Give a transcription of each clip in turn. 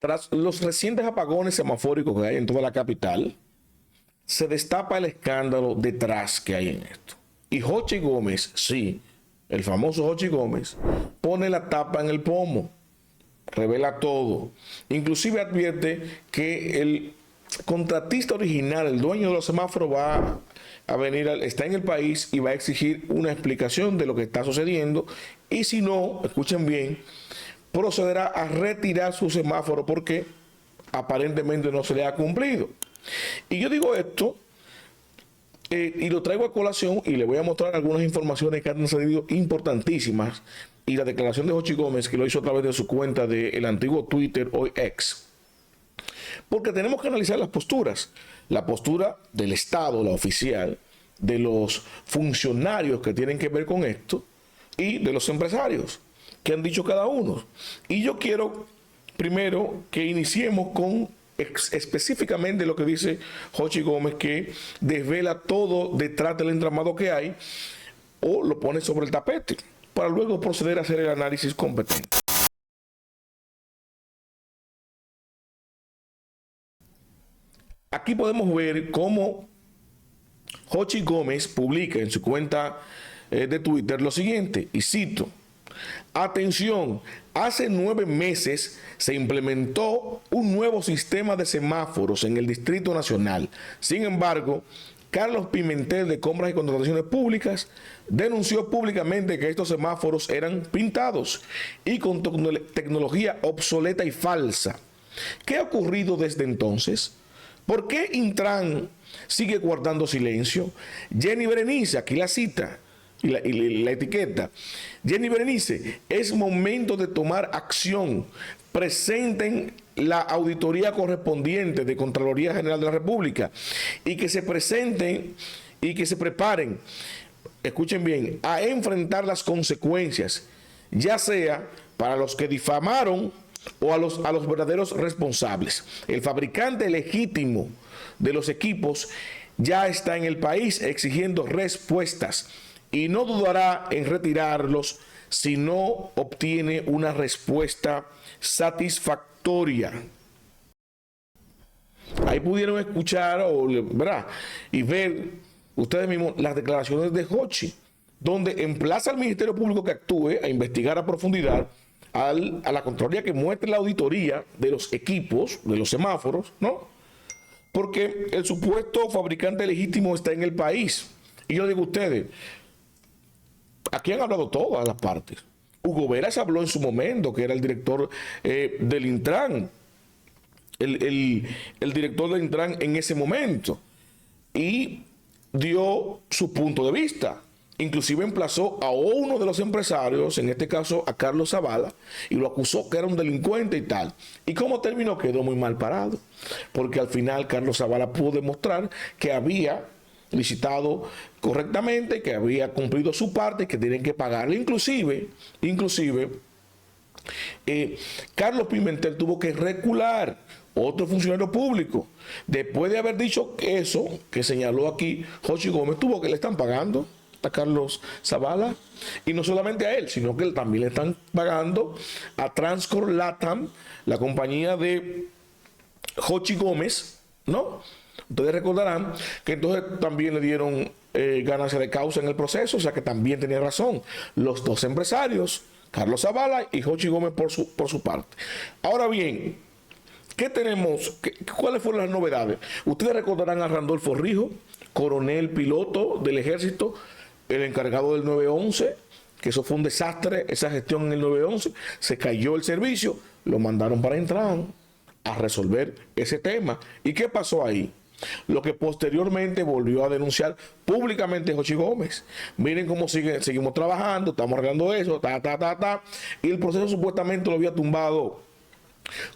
Tras los recientes apagones semafóricos que hay en toda la capital, se destapa el escándalo detrás que hay en esto. Y Jochi Gómez, sí, el famoso Jochi Gómez, pone la tapa en el pomo, revela todo. Inclusive advierte que el contratista original, el dueño de los semáforos, va a venir, está en el país y va a exigir una explicación de lo que está sucediendo. Y si no, escuchen bien, procederá a retirar su semáforo porque aparentemente no se le ha cumplido. Y yo digo esto y lo traigo a colación y le voy a mostrar algunas informaciones que han salido importantísimas y la declaración de Jochi Gómez, que lo hizo a través de su cuenta del antiguo Twitter, hoy X. Porque tenemos que analizar las posturas. La postura del Estado, la oficial, de los funcionarios que tienen que ver con esto y de los empresarios que han dicho cada uno. Y yo quiero primero que iniciemos con específicamente lo que dice Jochi Gómez, que desvela todo detrás del entramado que hay o lo pone sobre el tapete para luego proceder a hacer el análisis competente. Aquí podemos ver cómo Jochi Gómez publica en su cuenta de Twitter lo siguiente, y cito: atención, hace 9 meses se implementó un nuevo sistema de semáforos en el Distrito Nacional. Sin embargo, Carlos Pimentel, de Compras y Contrataciones Públicas, denunció públicamente que estos semáforos eran pintados y con tecnología obsoleta y falsa. ¿Qué ha ocurrido desde entonces? ¿Por qué Intran sigue guardando silencio? Jenny Berenice, aquí la cita y la etiqueta. Jenny Berenice, es momento de tomar acción. Presenten la auditoría correspondiente de Contraloría General de la República y que se presenten y que se preparen, escuchen bien, a enfrentar las consecuencias, ya sea para los que difamaron o a los verdaderos responsables. El fabricante legítimo de los equipos ya está en el país exigiendo respuestas y no dudará en retirarlos si no obtiene una respuesta satisfactoria. Ahí pudieron escuchar ¿verdad? Y ver ustedes mismos las declaraciones de Jochi, donde emplaza al Ministerio Público que actúe a investigar a profundidad a la Contraloría, que muestre la auditoría de los equipos, de los semáforos, ¿no? Porque el supuesto fabricante legítimo está en el país. Y yo digo a ustedes, aquí han hablado todas las partes. Hugo Veras habló en su momento, que era el director del Intran, el director del Intran en ese momento, y dio su punto de vista. Inclusive emplazó a uno de los empresarios, en este caso a Carlos Zavala, y lo acusó que era un delincuente y tal. ¿Y cómo terminó? Quedó muy mal parado, porque al final Carlos Zavala pudo demostrar que había licitado correctamente, que había cumplido su parte, que tienen que pagarle. Inclusive, Carlos Pimentel tuvo que recular, otro funcionario público, después de haber dicho eso, que señaló aquí Jochi Gómez, tuvo que le están pagando a Carlos Zavala, y no solamente a él, sino que también le están pagando a Transcorp Latam, la compañía de Jochi Gómez, ¿no? Ustedes recordarán que entonces también le dieron ganancia de causa en el proceso, o sea que también tenía razón los dos empresarios, Carlos Zavala y Jochi Gómez por su parte. Ahora bien, ¿qué tenemos? ¿Cuáles fueron las novedades? Ustedes recordarán a Randolfo Rijo, coronel piloto del ejército, el encargado del 911, que eso fue un desastre, esa gestión en el 911, se cayó el servicio, lo mandaron para Intran a resolver ese tema. ¿Y qué pasó ahí? Lo que posteriormente volvió a denunciar públicamente Jochi Gómez. Miren cómo seguimos trabajando, estamos arreglando eso, y el proceso supuestamente lo había tumbado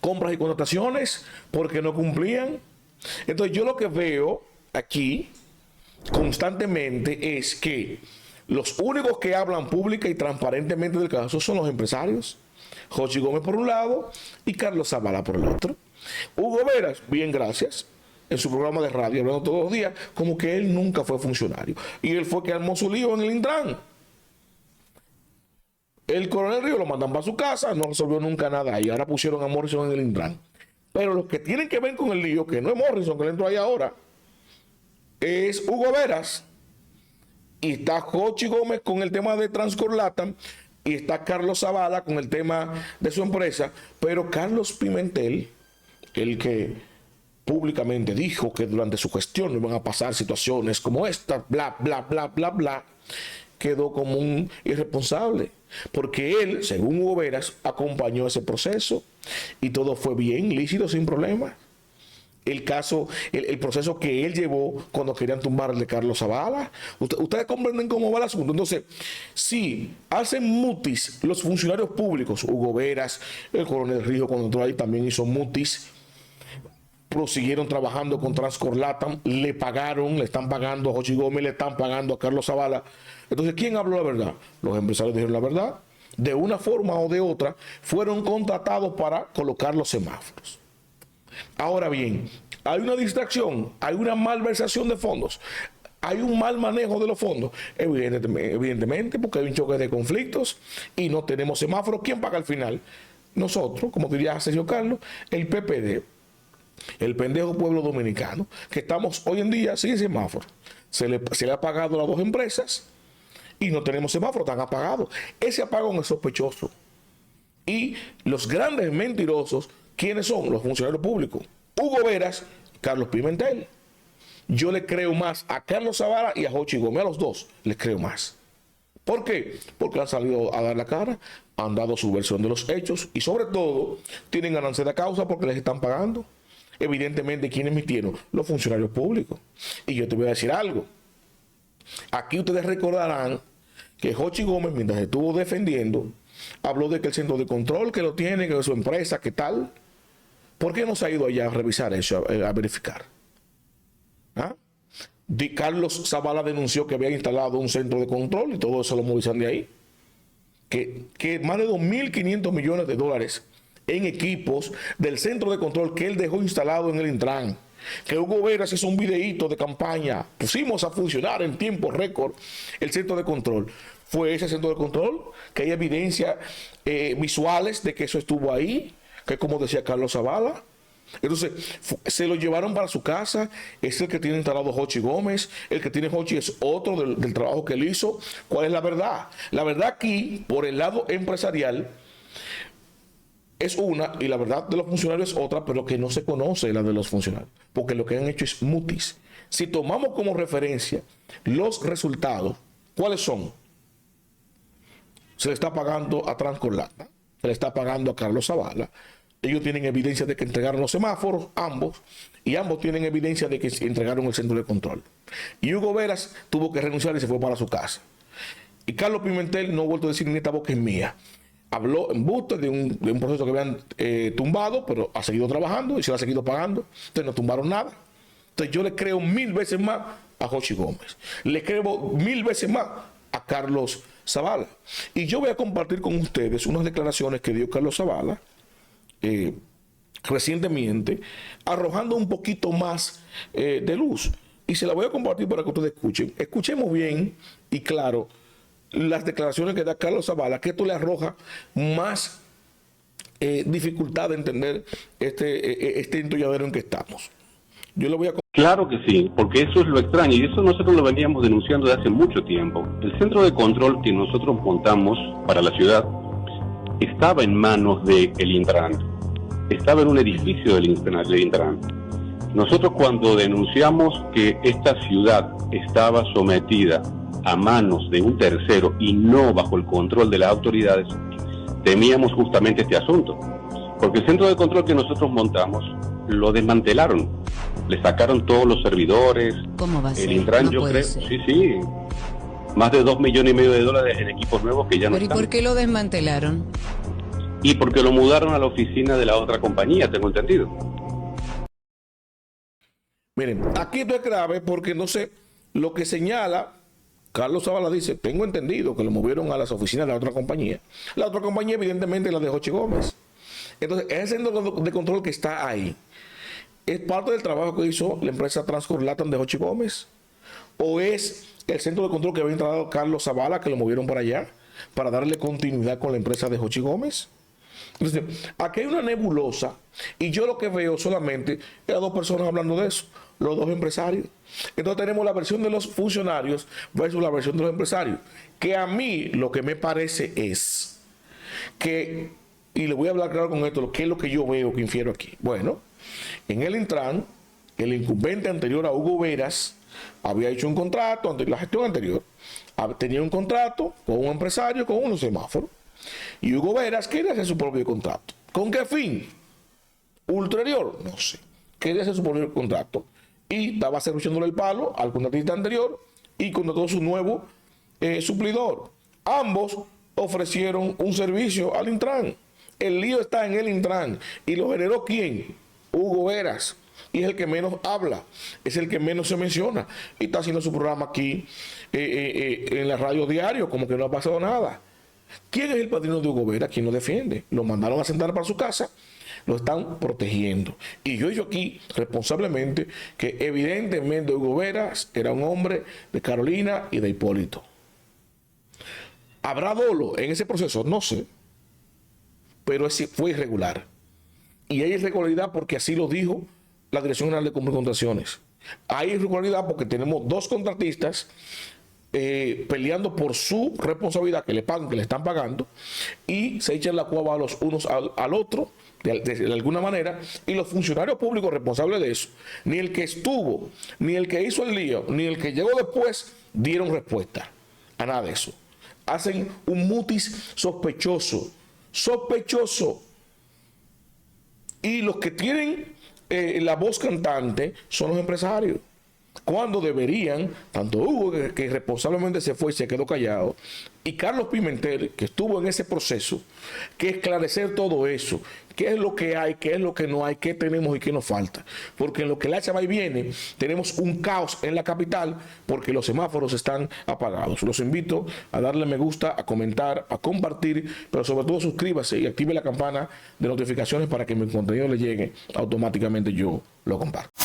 Compras y Contrataciones porque no cumplían. Entonces yo lo que veo aquí constantemente es que los únicos que hablan pública y transparentemente del caso son los empresarios. Jochi Gómez por un lado y Carlos Zavala por el otro. Hugo Veras, bien, gracias, en su programa de radio, hablando todos los días, como que él nunca fue funcionario. Y él fue que armó su lío en el Intran. El coronel Río lo mandan para su casa, no resolvió nunca nada y ahora pusieron a Morrison en el Intran. Pero los que tienen que ver con el lío, que no es Morrison, que le entró ahí ahora, es Hugo Veras, y está Jochi Gómez con el tema de Transcorlatam, y está Carlos Zavala con el tema de su empresa, pero Carlos Pimentel, el que públicamente dijo que durante su gestión no iban a pasar situaciones como esta, bla, bla, bla, bla, bla, quedó como un irresponsable, porque él, según Hugo Veras, acompañó ese proceso y todo fue bien, lícito, sin problema. El caso, el proceso que él llevó cuando querían tumbar el de Carlos Zavala. Ustedes comprenden cómo va el asunto. Entonces, si hacen mutis los funcionarios públicos, Hugo Veras, el coronel Rijo cuando entró ahí también hizo mutis, prosiguieron trabajando con Transcorlatam, le pagaron, le están pagando a Jochi Gómez, le están pagando a Carlos Zavala. Entonces, ¿quién habló la verdad? Los empresarios dijeron la verdad. De una forma o de otra, fueron contratados para colocar los semáforos. Ahora bien, hay una distracción, hay una malversación de fondos, hay un mal manejo de los fondos, evidentemente, porque hay un choque de conflictos y no tenemos semáforos. ¿Quién paga al final? Nosotros, como diría Sergio Carlos, el PPD, el pendejo pueblo dominicano, que estamos hoy en día sin semáforo. Se le ha pagado a las dos empresas y no tenemos semáforo, están apagados. Ese apagón es sospechoso. Y los grandes mentirosos, ¿quiénes son? Los funcionarios públicos. Hugo Veras, Carlos Pimentel. Yo le creo más a Carlos Zavala y a Jochi Gómez, a los dos les creo más. ¿Por qué? Porque han salido a dar la cara, han dado su versión de los hechos y sobre todo tienen ganancia de causa porque les están pagando. Evidentemente, ¿quiénes mintieron? Los funcionarios públicos. Y yo te voy a decir algo. Aquí ustedes recordarán que Jochi Gómez, mientras estuvo defendiendo, habló de que el centro de control que lo tiene, que es su empresa, ¿qué tal? ¿Por qué no se ha ido allá a revisar eso, a verificar? ¿Ah? Carlos Zavala denunció que había instalado un centro de control y todo eso lo movilizan de ahí. Que más de 2.500 millones de dólares en equipos del centro de control que él dejó instalado en el Intran. Que Hugo Veras hizo un videíto de campaña, pusimos a funcionar en tiempo récord el centro de control. Fue ese centro de control, que hay evidencias visuales de que eso estuvo ahí, que como decía Carlos Zavala. Entonces, se lo llevaron para su casa, es el que tiene instalado Jochi Gómez, el que tiene Jochi es otro del trabajo que él hizo. ¿Cuál es la verdad? La verdad aquí, por el lado empresarial, es una, y la verdad de los funcionarios es otra, pero que no se conoce la de los funcionarios, porque lo que han hecho es mutis. Si tomamos como referencia los resultados, ¿cuáles son? Se le está pagando a Transcorlatam, se le está pagando a Carlos Zavala. Ellos tienen evidencia de que entregaron los semáforos, ambos, y ambos tienen evidencia de que entregaron el centro de control. Y Hugo Veras tuvo que renunciar y se fue para su casa. Y Carlos Pimentel, no he vuelto a decir ni esta boca es mía, habló en buste de un proceso que habían tumbado, pero ha seguido trabajando y se lo ha seguido pagando. Entonces no tumbaron nada. Entonces yo le creo 1000 veces más a Jochi Gómez. Le creo 1000 veces más a Carlos Zavala. Y yo voy a compartir con ustedes unas declaraciones que dio Carlos Zavala recientemente, arrojando un poquito más de luz. Y se la voy a compartir para que ustedes escuchen. Escuchemos bien y claro las declaraciones que da Carlos Zavala, que esto le arroja más dificultad de entender este entolladero en que estamos. Yo lo voy a... Claro que sí, porque eso es lo extraño y eso nosotros lo veníamos denunciando desde hace mucho tiempo. El centro de control que nosotros montamos para la ciudad estaba en manos del Intran, estaba en un edificio del Intran. Nosotros cuando denunciamos que esta ciudad estaba sometida a manos de un tercero y no bajo el control de las autoridades, temíamos justamente este asunto, porque el centro de control que nosotros montamos lo desmantelaron, le sacaron todos los servidores. ¿Cómo va a ser? El Intran, no yo creo, ser. sí, más de 2,5 millones de dólares en equipos nuevos que ya no ¿Pero y están. por qué lo desmantelaron? Y porque lo mudaron a la oficina de la otra compañía, tengo entendido. Miren, aquí esto es grave porque no sé, lo que señala Carlos Zavala dice, tengo entendido que lo movieron a las oficinas de la otra compañía. La otra compañía evidentemente es la de Jochi Gómez. Entonces, ese centro de control que está ahí, ¿es parte del trabajo que hizo la empresa Transcorlatam de Jochi Gómez? ¿O es el centro de control que había instalado Carlos Zavala, que lo movieron para allá, para darle continuidad con la empresa de Jochi Gómez? Entonces, aquí hay una nebulosa y yo lo que veo solamente es a dos personas hablando de eso, los dos empresarios. Entonces tenemos la versión de los funcionarios versus la versión de los empresarios, que a mí lo que me parece es que, y le voy a hablar claro con esto, qué es lo que yo veo que infiero aquí. Bueno, en el Intran, el incumbente anterior a Hugo Veras había hecho un contrato, ante la gestión anterior, tenía un contrato con un empresario, con unos semáforos, y Hugo Veras quería hacer su propio contrato. ¿Con qué fin? Ulterior, no sé. Quería hacer su propio contrato y estaba servíndole el palo al contratista anterior y contrató su nuevo suplidor. Ambos ofrecieron un servicio al Intran. El lío está en el Intran. ¿Y lo generó quién? Hugo Veras. Y es el que menos habla, es el que menos se menciona. Y está haciendo su programa aquí en la radio diario, como que no ha pasado nada. ¿Quién es el padrino de Hugo Veras? ¿Quién lo defiende? Lo mandaron a sentar para su casa, lo están protegiendo. Y yo he dicho aquí responsablemente que evidentemente Hugo Veras era un hombre de Carolina y de Hipólito. ¿Habrá dolo en ese proceso? No sé. Pero ese fue irregular. Y hay irregularidad porque así lo dijo la Dirección General de Contrataciones. Hay irregularidad porque tenemos dos contratistas peleando por su responsabilidad, que le pagan, que le están pagando, y se echan la cuava a los unos al otro, de alguna manera, y los funcionarios públicos responsables de eso, ni el que estuvo, ni el que hizo el lío, ni el que llegó después, dieron respuesta a nada de eso. Hacen un mutis sospechoso, y los que tienen la voz cantante son los empresarios. Cuando deberían, tanto Hugo, que responsablemente se fue y se quedó callado, y Carlos Pimentel, que estuvo en ese proceso, que esclarecer todo eso, qué es lo que hay, qué es lo que no hay, qué tenemos y qué nos falta. Porque en lo que la hacha va y viene, tenemos un caos en la capital porque los semáforos están apagados. Los invito a darle me gusta, a comentar, a compartir, pero sobre todo suscríbase y active la campana de notificaciones para que mi contenido le llegue automáticamente, yo lo comparto.